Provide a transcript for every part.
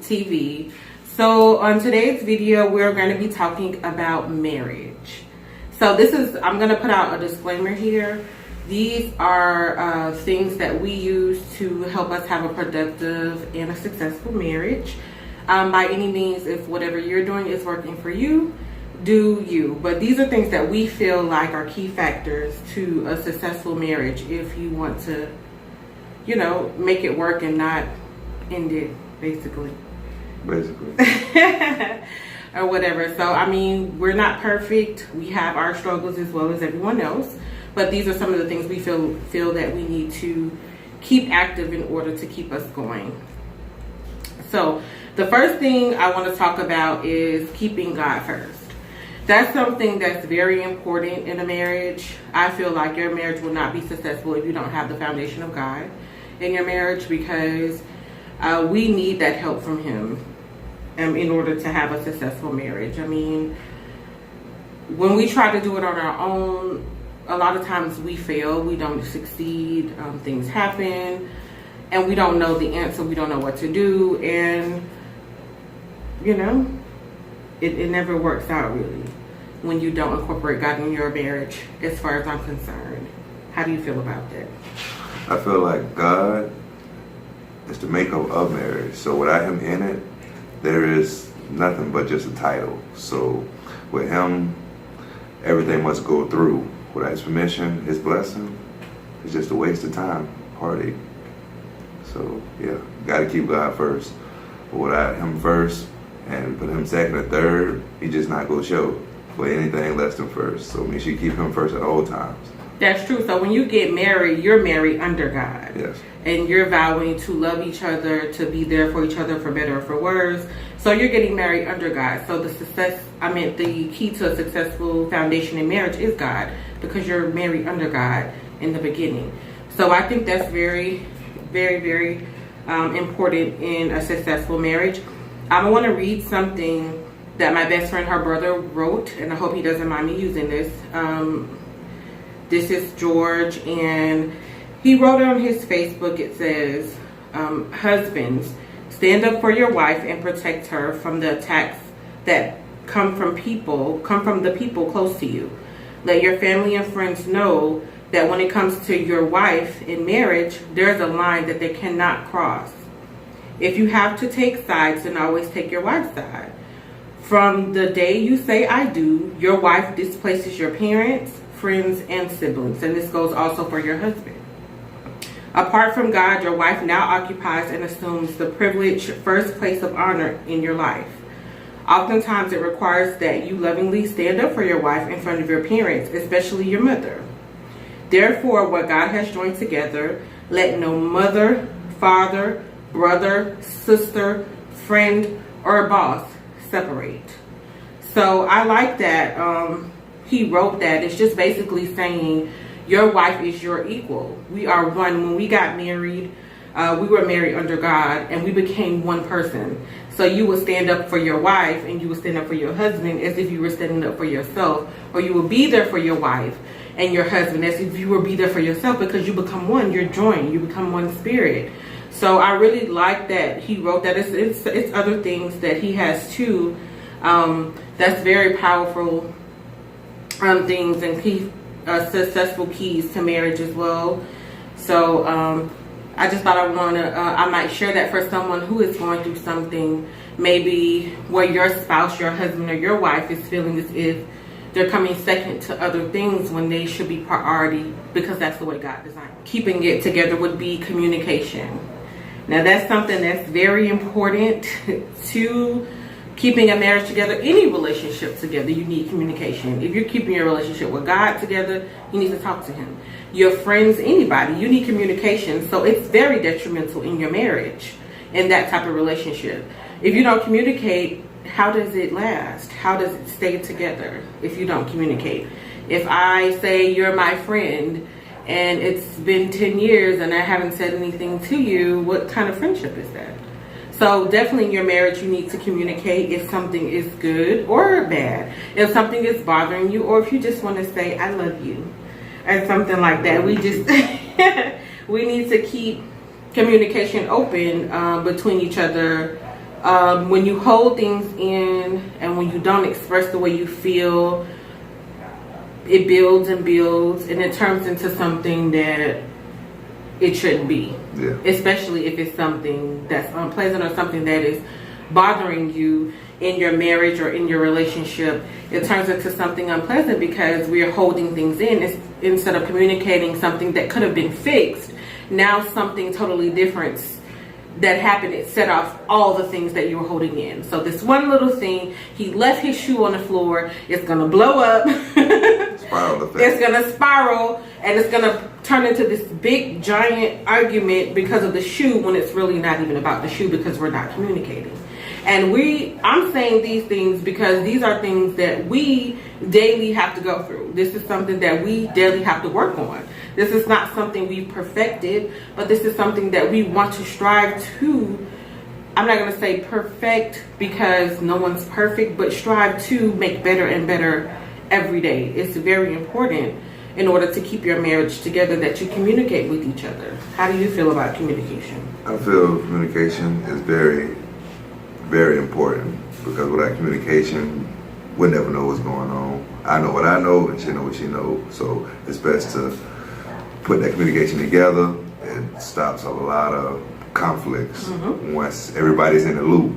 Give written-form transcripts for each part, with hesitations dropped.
TV. So on today's video, we're going to be talking about marriage. So I'm going to put out a disclaimer here. These are things that we use to help us have a productive and a successful marriage. By any means, if whatever you're doing is working for you, do you. But these are things that we feel like are key factors to a successful marriage if you want to, make it work and not end it, basically. Or whatever. So, we're not perfect. We have our struggles as well as everyone else. But these are some of the things we feel that we need to keep active in order to keep us going. So, the first thing I want to talk about is keeping God first. That's something that's very important in a marriage. I feel like your marriage will not be successful if you don't have the foundation of God in your marriage, because we need that help from Him in order to have a successful marriage. When we try to do it on our own, a lot of times we fail. We don't succeed. Things happen, and we don't know the answer. We don't know what to do, and it never works out really when you don't incorporate God in your marriage, as far as I'm concerned. How do you feel about that? I feel like God is the maker of marriage. So without Him in it, there is nothing but just a title. So with Him, everything must go through. Without His permission, His blessing, it's just a waste of time, heartache. So yeah, gotta keep God first. But without Him first and put Him second or third, He just not gonna show for anything less than first. So make sure you keep Him first at all times. That's true. So when you get married, you're married under God. Yes. And you're vowing to love each other, to be there for each other, for better or for worse. So you're getting married under God. So the key to a successful foundation in marriage is God, because you're married under God in the beginning. So I think that's very, very, very important in a successful marriage. I want to read something that my best friend, her brother, wrote, and I hope he doesn't mind me using this. This is George, and he wrote it on his Facebook. It says, husbands, stand up for your wife and protect her from the attacks that come from the people close to you. Let your family and friends know that when it comes to your wife in marriage, there's a line that they cannot cross. If you have to take sides, then always take your wife's side. From the day you say I do, your wife displaces your parents, friends, and siblings. And this goes also for your husband. Apart from God, your wife now occupies and assumes the privileged first place of honor in your life. Oftentimes it requires that you lovingly stand up for your wife in front of your parents, especially your mother. Therefore, what God has joined together, let no mother, father, brother, sister, friend, or boss separate. So I like that he wrote that. It's just basically saying your wife is your equal. We are one. When we got married, we were married under God, and we became one person. So you would stand up for your wife, and you would stand up for your husband as if you were standing up for yourself, or you would be there for your wife and your husband as if you would be there for yourself, because you become one. You're joined. You become one spirit. So I really like that he wrote that. It's other things that he has too. That's very powerful things and successful keys to marriage as well. So I just thought I might share that for someone who is going through something, maybe where your spouse, your husband, or your wife is feeling as if they're coming second to other things when they should be priority, because that's the way God designed it. Keeping it together would be communication. Now that's something that's very important to keeping a marriage together. Any relationship together, you need communication. If you're keeping your relationship with God together, you need to talk to Him. Your friends, anybody, you need communication. So it's very detrimental in your marriage, in that type of relationship. If you don't communicate, how does it last? How does it stay together if you don't communicate? If I say you're my friend and it's been 10 years and I haven't said anything to you, what kind of friendship is that? So definitely in your marriage, you need to communicate if something is good or bad. If something is bothering you, or if you just want to say, I love you, or something like that. We just, we need to keep communication open between each other When you hold things in and when you don't express the way you feel, it builds and builds and it turns into something that it shouldn't be. Yeah. Especially if it's something that's unpleasant or something that is bothering you in your marriage or in your relationship. It turns into something unpleasant because we're holding things in instead of communicating something that could have been fixed. Now something totally different that happened, it set off all the things that you were holding in. So this one little thing, he left his shoe on the floor, it's gonna blow up. Spiral effect. It's gonna spiral and it's gonna turn into this big giant argument because of the shoe when it's really not even about the shoe because we're not communicating. And I'm saying these things because these are things that we daily have to go through. This is something that we daily have to work on. This is not something we've perfected, but this is something that we want to strive to. I'm not going to say perfect because no one's perfect, but strive to make better and better every day. It's very important in order to keep your marriage together that you communicate with each other. How do you feel about communication? I feel communication is very, very important because without communication, we'll never know what's going on. I know what I know and she know what she knows. So it's best to put that communication together. It stops a lot of conflicts once everybody's in the loop.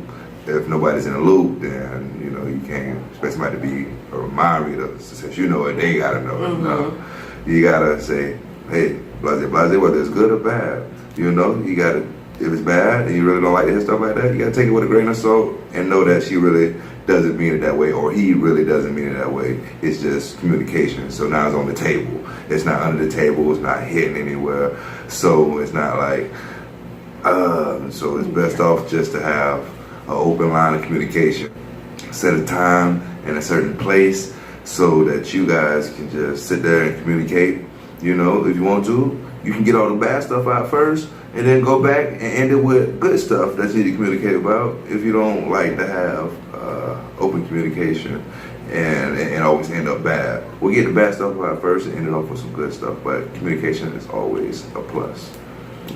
If nobody's in the loop, then you can't expect somebody to be a reminder to since you know it, they gotta know it. No. You gotta say, hey, blase, whether it's good or bad. You gotta, if it's bad and you really don't like to hear stuff like that, you gotta take it with a grain of salt and know that she really doesn't mean it that way or he really doesn't mean it that way. It's just communication. So now it's on the table. It's not under the table. It's not hidden anywhere. So it's not like, so it's best off just to have an open line of communication. Set a time in a certain place so that you guys can just sit there and communicate. If you want to, you can get all the bad stuff out first and then go back and end it with good stuff that you need to communicate about if you don't like to have open communication and always end up bad. We'll get the bad stuff out first and end it off with some good stuff, but communication is always a plus.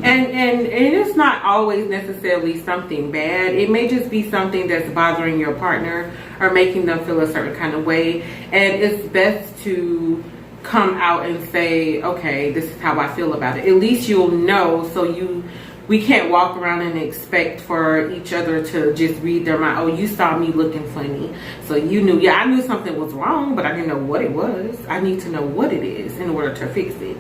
And it's not always necessarily something bad. It may just be something that's bothering your partner or making them feel a certain kind of way. And it's best to come out and say, okay, this is how I feel about it. At least you'll know, so we can't walk around and expect for each other to just read their mind. Oh, you saw me looking funny, so you knew. Yeah, I knew something was wrong, but I didn't know what it was. I need to know what it is in order to fix it.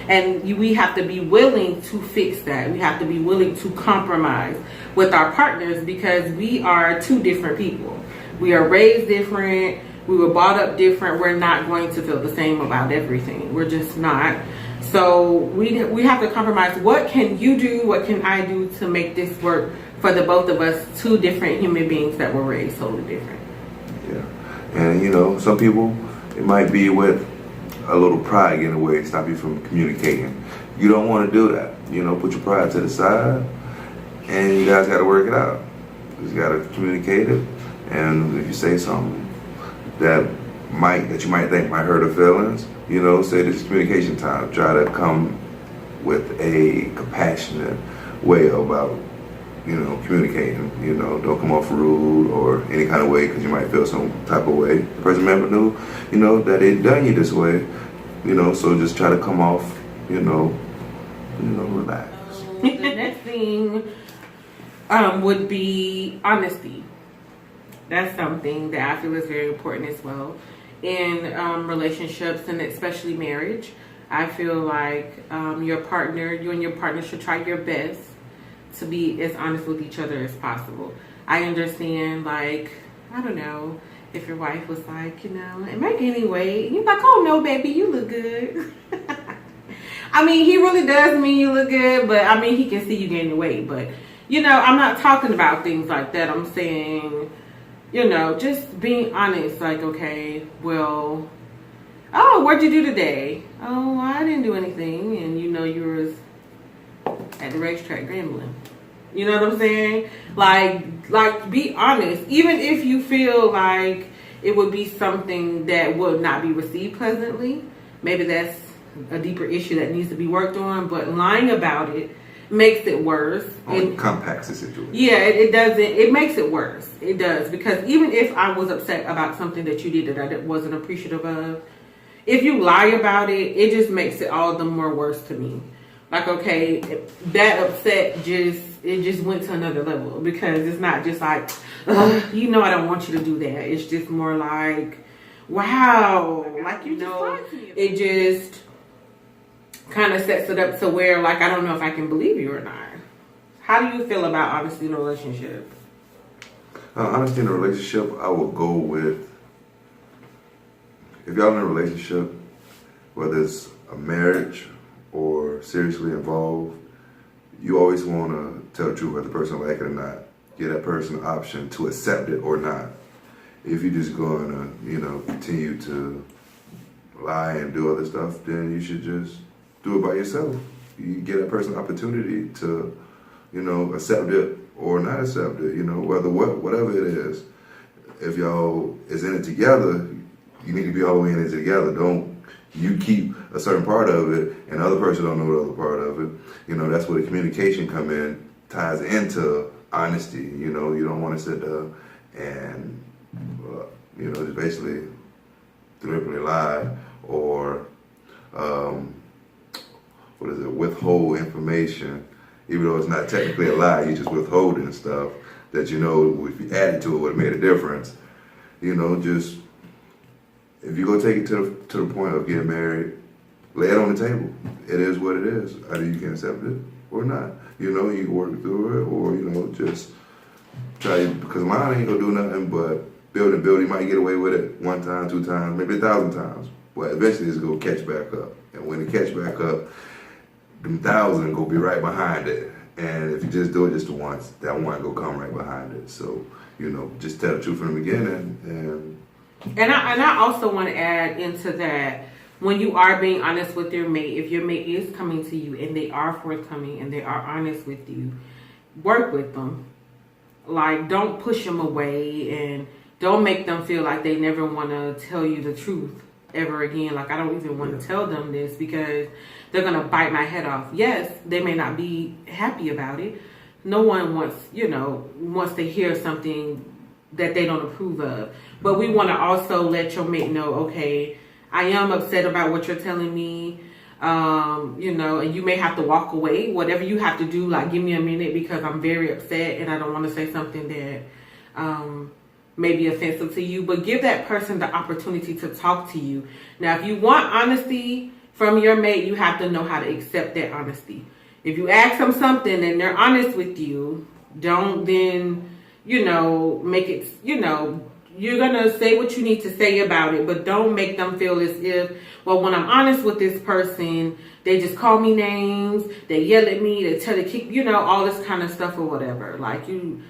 And we have to be willing to fix that. We have to be willing to compromise with our partners because we are two different people. We are raised different. We were brought up different. We're not going to feel the same about everything. We're just not. So we have to compromise. What can you do? What can I do to make this work for the both of us? Two different human beings that were raised totally different. Yeah. And some people, it might be with a little pride getting away, stop you from communicating. You don't want to do that. Put your pride to the side and you guys got to work it out. You just got to communicate it. And if you say something that you might think might hurt her feelings, say this is communication time. Try to come with a compassionate way about, communicating. Don't come off rude or any kind of way because you might feel some type of way. The person never knew, that they done you this way, so just try to come off, relax. The next thing would be honesty. That's something that I feel is very important as well in relationships and especially marriage. I feel like you and your partner should try your best to be as honest with each other as possible. I understand, like, I don't know, if your wife was like, am I gaining weight? And you're like, oh no, baby, you look good. I mean, he really does mean you look good, but I mean, he can see you gaining weight. But, I'm not talking about things like that. I'm saying, just being honest, like, okay, well, oh, what'd you do today? Oh, I didn't do anything. And you was at the racetrack gambling. You know what I'm saying? Like be honest. Even if you feel like it would be something that would not be received pleasantly, maybe that's a deeper issue that needs to be worked on, but lying about it makes it worse. It compacts the situation. Yeah, it doesn't. It makes it worse. It does, because even if I was upset about something that you did that I wasn't appreciative of, if you lie about it, it just makes it all the more worse to me. Like, okay, that upset just went to another level, because it's not just like, you know, I don't want you to do that. It's just more like, wow, like, you know, it just kind of sets it up to where, like, I don't know if I can believe you or not. How do you feel about honesty in a relationship? Honesty in a relationship, I will go with, if y'all in a relationship, whether it's a marriage or seriously involved, you always want to tell the truth whether the person like it or not. Give that person an option to accept it or not. If you're just going to, you know, continue to lie and do other stuff, then you should just do it by yourself. You give that person an opportunity to, you know, accept it or not accept it, you know, whatever it is. If y'all is in it together, you need to be all the way in it together. Don't you keep a certain part of it and the other person don't know the other part of it. You know, that's where the communication ties into honesty. You know, you don't want to sit there and, you know, just basically deliberately lie or, withhold information, even though it's not technically a lie, you're just withholding stuff that, you know, if you added to it would have made a difference. You know, just, if you're going to take it to the point of getting married, lay it on the table. It is what it is. Either you can accept it or not. You know, you can work through it, or, you know, just try, because lying ain't going to do nothing but build and build. You might get away with it 1 time, 2 times, maybe 1,000 times. But eventually it's going to catch back up. And when it catch back up, them 1,000 go be right behind it. And if you just do it just once, that one go come right behind it. So, you know, just tell the truth from the beginning. And I also want to add into that, when you are being honest with your mate, if your mate is coming to you and they are forthcoming and they are honest with you, work with them. Like, don't push them away and don't make them feel like they never want to tell you the truth ever again. Like, I don't even want to tell them this because they're going to bite my head off. Yes, they may not be happy about it. No one wants to hear something that they don't approve of. But we want to also let your mate know, okay, I am upset about what you're telling me, you know, and you may have to walk away. Whatever you have to do, like, give me a minute because I'm very upset and I don't want to say something that may be offensive to you. But give that person the opportunity to talk to you. Now, if you want honesty from your mate, you have to know how to accept that honesty. If you ask them something and they're honest with you, don't then, you know, make it, you know, you're going to say what you need to say about it, but don't make them feel as if, well, when I'm honest with this person, they just call me names, they yell at me, they tell to kick, you know, all this kind of stuff or whatever. Like, you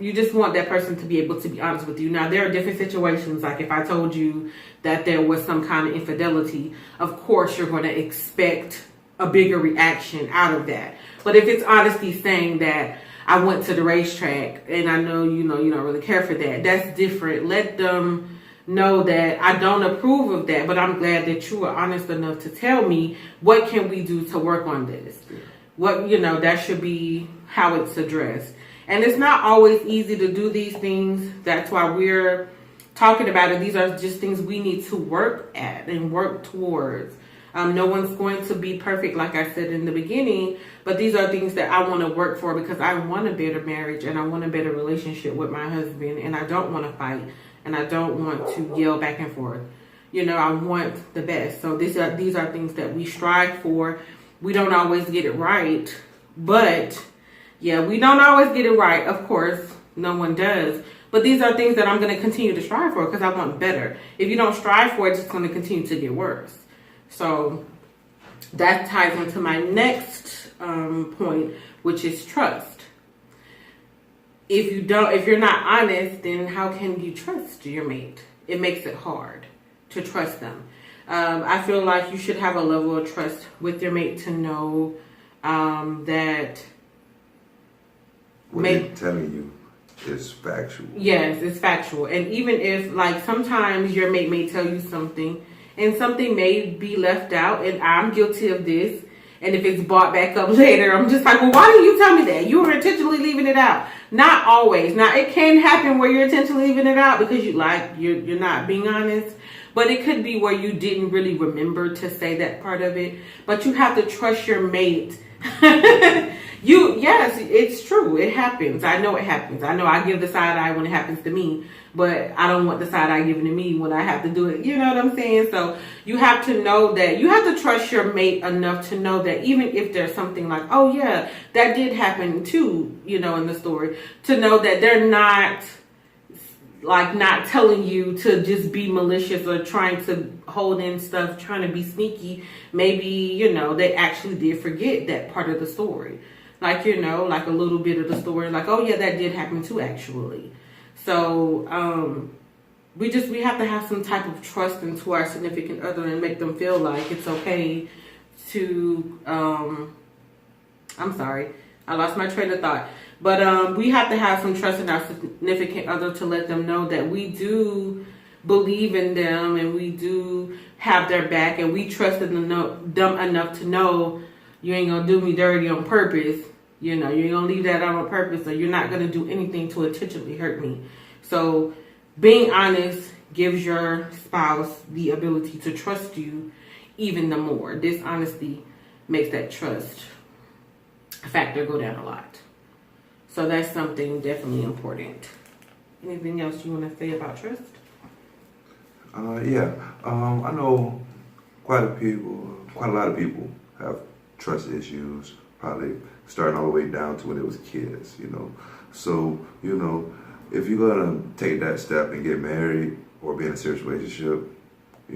just want that person to be able to be honest with you. Now, there are different situations. Like, if I told you that there was some kind of infidelity, of course, you're going to expect a bigger reaction out of that. But if it's honesty saying that I went to the racetrack and I know, you don't really care for that, that's different. Let them know that I don't approve of that, but I'm glad that you were honest enough to tell me, what can we do to work on this? What, that should be how it's addressed. And it's not always easy to do these things. That's why we're talking about it. These are just things we need to work at and work towards. No one's going to be perfect, like I said in the beginning, but these are things that I want to work for because I want a better marriage and I want a better relationship with my husband, and I don't want to fight and I don't want to yell back and forth. I want the best. So these are things that we strive for. We don't always get it right, but yeah, we don't always get it right. Of course, no one does. But these are things that I'm going to continue to strive for because I want better. If you don't strive for it, it's going to continue to get worse. So that ties into my next point, which is trust. If you're not honest, then how can you trust your mate? It makes it hard to trust them. I feel like you should have a level of trust with your mate to know that what they're telling you is factual. Yes, it's factual. And even if, like, sometimes your mate may tell you something and something may be left out, and I'm guilty of this, And if it's brought back up later, I'm just like, well, why didn't you tell me that? You were intentionally leaving it out. Not always. Now, it can happen where you're intentionally leaving it out because you're not being honest. But it could be where you didn't really remember to say that part of it. But you have to trust your mate. Yes, it's true. It happens. I know it happens. I know I give the side eye when it happens to me, but I don't want the side eye given to me when I have to do it. You know what I'm saying? So you have to know that you have to trust your mate enough to know that even if there's something like, oh yeah, that did happen too, in the story, to know that they're not telling you to just be malicious or trying to hold in stuff, trying to be sneaky. Maybe, they actually did forget that part of the story. Like a little bit of the story. Like, oh yeah, that did happen too, actually. So, we have to have some type of trust into our significant other and make them feel like it's okay to, I'm sorry, I lost my train of thought. But we have to have some trust in our significant other to let them know that we do believe in them and we do have their back and we trust them enough to know you ain't gonna do me dirty on purpose. You ain't gonna leave that out on purpose, or you're not gonna do anything to intentionally hurt me. So being honest gives your spouse the ability to trust you even the more. Dishonesty makes that trust factor go down a lot. So that's something definitely important. Anything else you want to say about trust? Yeah. I know quite a lot of people have trust issues, probably starting all the way down to when it was kids, So, if you're going to take that step and get married or be in a serious relationship, I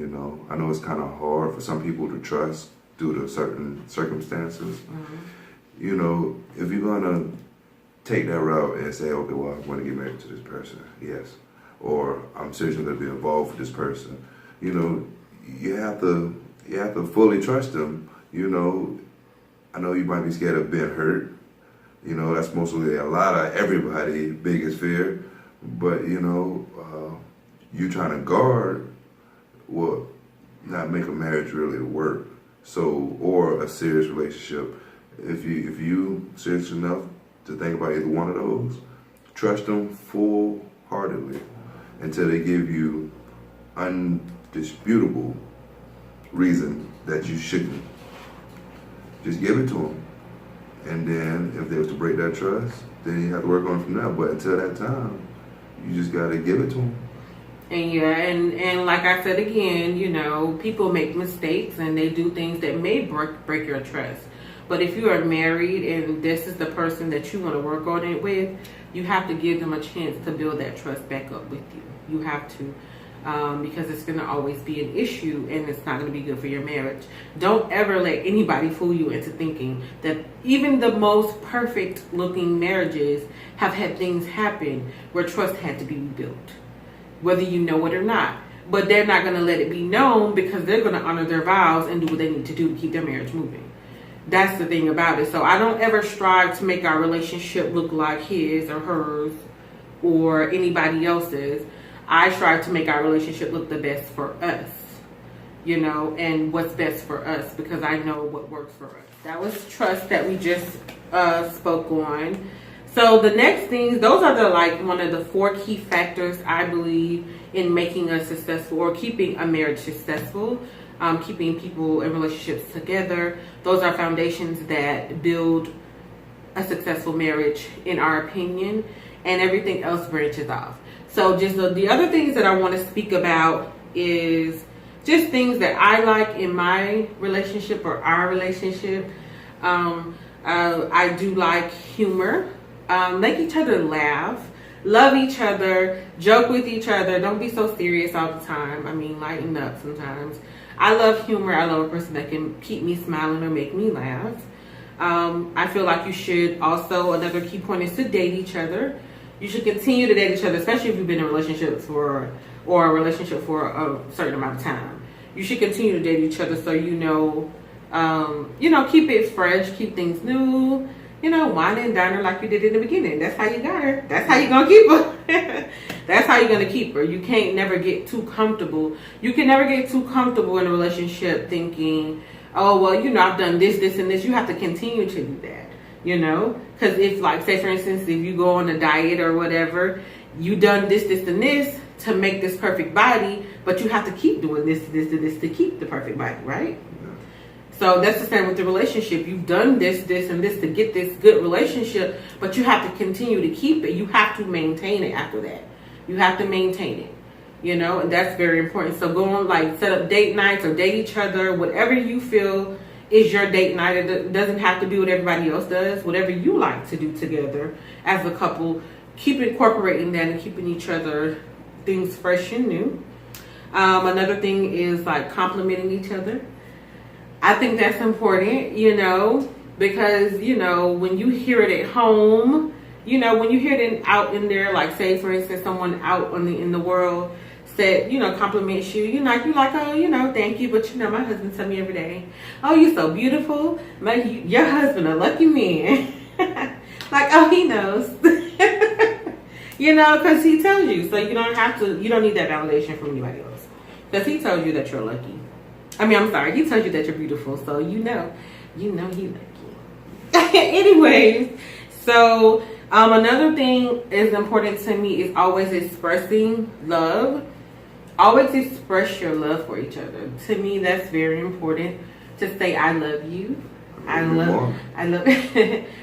know it's kind of hard for some people to trust due to certain circumstances. Mm-hmm. If you're going to take that route and say, okay, well, I'm going to get married to this person, yes. Or I'm seriously going to be involved with this person. You have to fully trust them, I know you might be scared of being hurt. That's mostly a lot of everybody's biggest fear. But, you trying to guard will not make a marriage really work. So, or a serious relationship. If you serious enough to think about either one of those, trust them full-heartedly until they give you undisputable reason that you shouldn't. Just give it to them. And then if they was to break that trust, then you have to work on it from there. But until that time, you just got to give it to them. And like I said again, people make mistakes and they do things that may break your trust. But if you are married and this is the person that you want to work on it with, you have to give them a chance to build that trust back up with you. You have to. Because it's going to always be an issue and it's not going to be good for your marriage. Don't ever let anybody fool you into thinking that even the most perfect looking marriages have had things happen where trust had to be rebuilt, whether you know it or not. But they're not going to let it be known because they're going to honor their vows and do what they need to do to keep their marriage moving. That's the thing about it. So I don't ever strive to make our relationship look like his or hers or anybody else's. I strive to make our relationship look the best for us, and what's best for us because I know what works for us. That was trust that we just spoke on. So the next things, those are one of the 4 key factors I believe in making us successful or keeping a marriage successful, keeping people and relationships together. Those are foundations that build a successful marriage in our opinion, and everything else branches off. So just the other things that I want to speak about is just things that I like in my relationship or our relationship. I do like humor. Make each other laugh. Love each other. Joke with each other. Don't be so serious all the time. Lighten up sometimes. I love humor. I love a person that can keep me smiling or make me laugh. I feel like you should also, another key point is to date each other. You should continue to date each other, especially if you've been in a relationship for a certain amount of time. You should continue to date each other so keep it fresh, keep things new, wine and dine her like you did in the beginning. That's how you got her. That's how you're going to keep her. That's how you're going to keep her. You can't never get too comfortable. You can never get too comfortable in a relationship thinking, oh, well, you know, I've done this, this, and this. You have to continue to do that, you know? Because if, like, say, for instance, if you go on a diet or whatever, you done this, this, and this to make this perfect body, but you have to keep doing this, this, and this to keep the perfect body, right? So that's the same with the relationship. You've done this, this, and this to get this good relationship, but you have to continue to keep it. You have to maintain it after that. You have to maintain it, you know, and that's very important. So go on, like, set up date nights or date each other, whatever you feel is your date night. It doesn't have to be what everybody else does. Whatever you like to do together as a couple, keep incorporating that and keeping each other things fresh and new. Another thing is, like, complimenting each other. I think that's important, you know, because, you know, when you hear it at home, you know, when you hear it out in there, like, say, for instance, someone out in the world said, you know, compliments you, you're like, oh, you know, thank you. But, you know, my husband tells me every day, oh, you're so beautiful. Your husband a lucky man. Like, oh, he knows. You know, because he tells you. So you don't need that validation from anybody else. Because he tells you that you're lucky. I mean, I'm sorry, he tells you that you're beautiful, so you know he lucky. Anyways, so another thing is important to me is always expressing love. Always express your love for each other. To me, that's very important to say, I love you. I love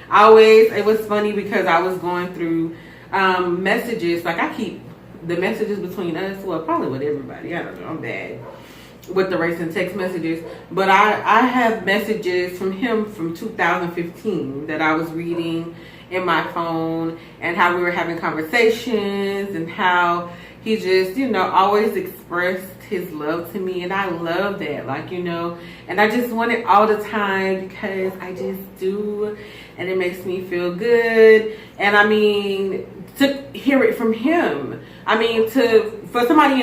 always. It was funny because I was going through messages, like I keep the messages between us, well, probably with everybody, I don't know, I'm bad with the race and text messages, but I have messages from him from 2015 that I was reading in my phone, and how we were having conversations, and how he just, you know, always expressed his love to me, and I love that, like, you know, and I just want it all the time because I just do, and it makes me feel good. And I mean, to hear it from him, I mean, for somebody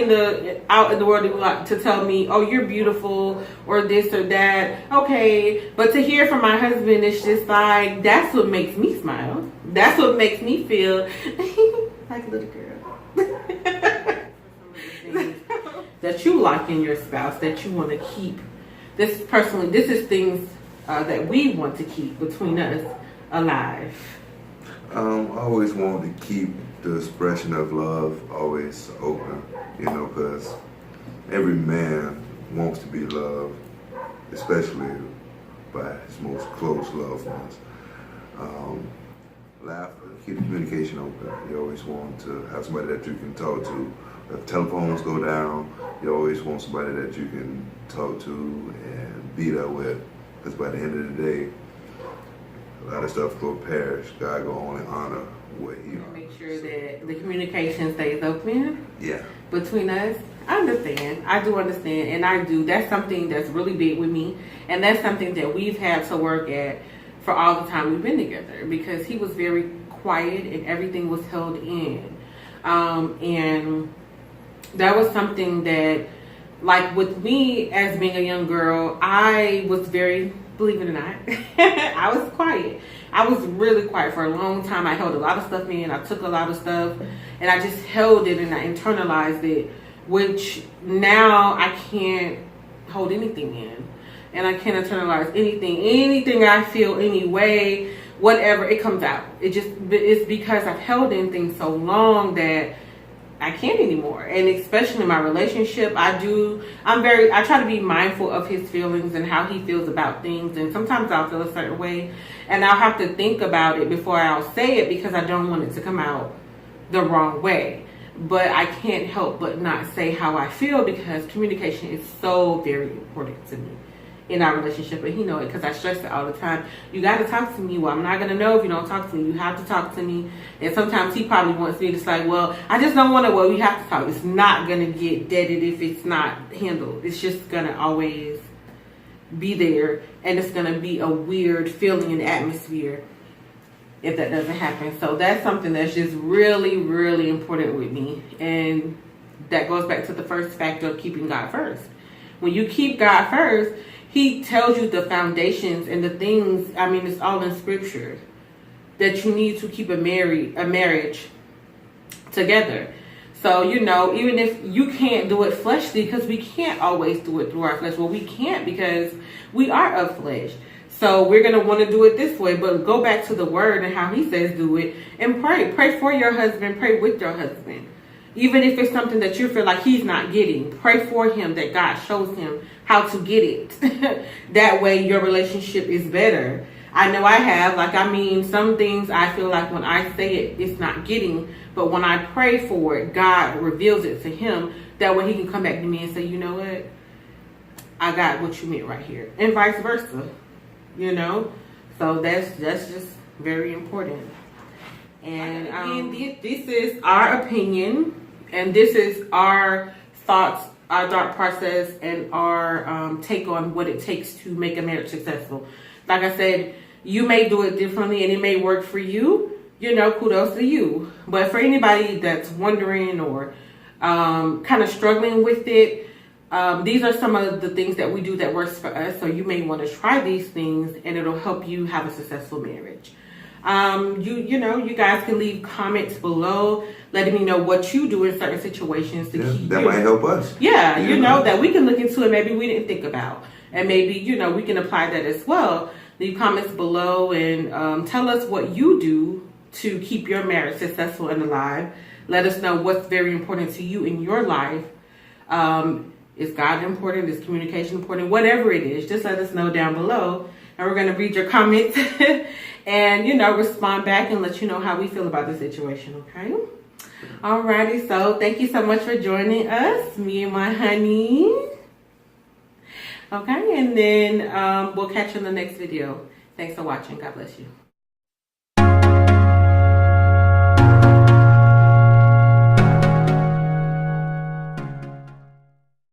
out in the world to tell me, oh, you're beautiful, or this or that, okay, but to hear from my husband, it's just like, that's what makes me smile. That's what makes me feel like a little girl. That you like in your spouse, that you want to keep. This is things that we want to keep between us alive. I always want to keep the expression of love always open, you know, because every man wants to be loved, especially by his most close loved ones. Laughter, keep communication open. You always want to have somebody that you can talk to. If telephones go down, you always want somebody that you can talk to and be there with, because by the end of the day, a lot of stuff go perish. God go only honor what he honors. Make sure that the communication stays open. Yeah. Between us. I understand. I do understand, and I do. That's something that's really big with me, and that's something that we've had to work at for all the time we've been together, because he was very quiet and everything was held in. And that was something that, like, with me as being a young girl, I was very, believe it or not, I was quiet. I was really quiet for a long time. I held a lot of stuff in. I took a lot of stuff, and I just held it and I internalized it, which now I can't hold anything in, and I can't internalize anything I feel anyway, whatever, it comes out. It's because I've held in things so long that I can't anymore. And especially in my relationship, I try to be mindful of his feelings and how he feels about things. And sometimes I'll feel a certain way, and I'll have to think about it before I'll say it, because I don't want it to come out the wrong way. But I can't help but not say how I feel, because communication is so very important to me in our relationship. And he knows it, because I stress it all the time. You got to talk to me. Well, I'm not going to know if you don't talk to me. You have to talk to me. And sometimes he probably wants me to say, well, I just don't want to. Well, we have to talk. It's not going to get deaded if it's not handled. It's just going to always be there. And it's going to be a weird feeling in the atmosphere if that doesn't happen. So that's something that's just really, really important with me. And that goes back to the first factor of keeping God first. When you keep God first, he tells you the foundations and the things, I mean, it's all in scripture, that you need to keep a marriage together. So, you know, even if you can't do it fleshly, because we can't always do it through our flesh. Well, we can't because we are of flesh. So we're going to want to do it this way. But go back to the word and how he says do it. And pray. Pray for your husband. Pray with your husband. Even if it's something that you feel like he's not getting. Pray for him that God shows him how to get it. That way your relationship is better. I know I have. Like, I mean, some things I feel like when I say it, it's not getting. But when I pray for it, God reveals it to him. That way he can come back to me and say, you know what? I got what you meant right here. And vice versa. You know? So that's just very important. And this is our opinion. And this is our thoughts, our thought process, and our take on what it takes to make a marriage successful. Like I said, you may do it differently and it may work for you. You know, kudos to you. But for anybody that's wondering or kind of struggling with it, these are some of the things that we do that works for us. So you may want to try these things and it'll help you have a successful marriage. You know, you guys can leave comments below letting me know what you do in certain situations to keep that might help us. Yeah, you know, that we can look into it. Maybe we didn't think about. And maybe, you know, we can apply that as well. Leave comments below and tell us what you do to keep your marriage successful and alive. Let us know what's very important to you in your life. Is God important? Is communication important? Whatever it is, just let us know down below. And we're going to read your comments and, you know, respond back and let you know how we feel about the situation, okay? Alrighty, so thank you so much for joining us, me and my honey. Okay, and then we'll catch you in the next video. Thanks for watching. God bless you.